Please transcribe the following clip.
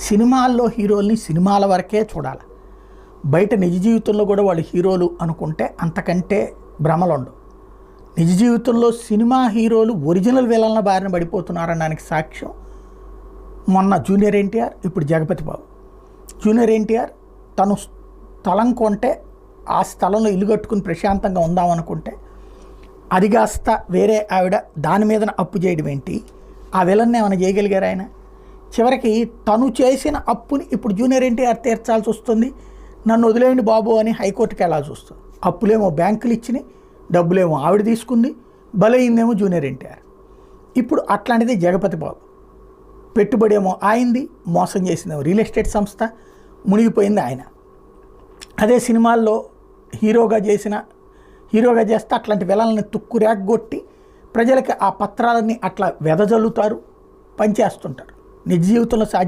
సినిమాల్లో హీరోల్ని సినిమాల వరకే చూడాలి. బయట నిజ జీవితంలో కూడా వాళ్ళు హీరోలు అనుకుంటే అంతకంటే భ్రమలుండవు. నిజ జీవితంలో సినిమా హీరోలు ఒరిజినల్ విలన్ల బారిన పడిపోతున్నారనడానికి సాక్ష్యం మొన్న జూనియర్ ఎన్టీఆర్, ఇప్పుడు జగపతి బాబు. జూనియర్ ఎన్టీఆర్ తను స్థలం కొంటే ఆ స్థలంలో ఇల్లు కట్టుకుని ప్రశాంతంగా ఉందామనుకుంటే అది కాస్త వేరే ఆవిడ దాని మీద అప్పు చేయడం ఏంటి, ఆ విలన్ని ఏమైనా చేయగలిగారు ఆయన? చివరికి తను చేసిన అప్పుని ఇప్పుడు జూనియర్ ఎన్టీఆర్ తీర్చాల్సి వస్తుంది. నన్ను వదిలేయండి బాబు అని హైకోర్టుకి వెళ్ళాల్సి వస్తుంది. అప్పులేమో బ్యాంకులు ఇచ్చినాయి, డబ్బులేమో ఆవిడ తీసుకుంది, బలైందేమో జూనియర్ ఎన్టీఆర్. ఇప్పుడు అట్లాంటిది జగపతి బాబు. పెట్టుబడి ఏమో ఆయింది, మోసం చేసిందేమో రియల్ ఎస్టేట్ సంస్థ, మునిగిపోయింది ఆయన. అదే సినిమాల్లో హీరోగా చేస్తే అట్లాంటి విలన్లని తుక్కు రేగొట్టి ప్రజలకి ఆ పత్రాలన్నీ అట్లా వెదజల్లుతారు, పనిచేస్తుంటారు. నిజ జీవితంలో సాధ్యం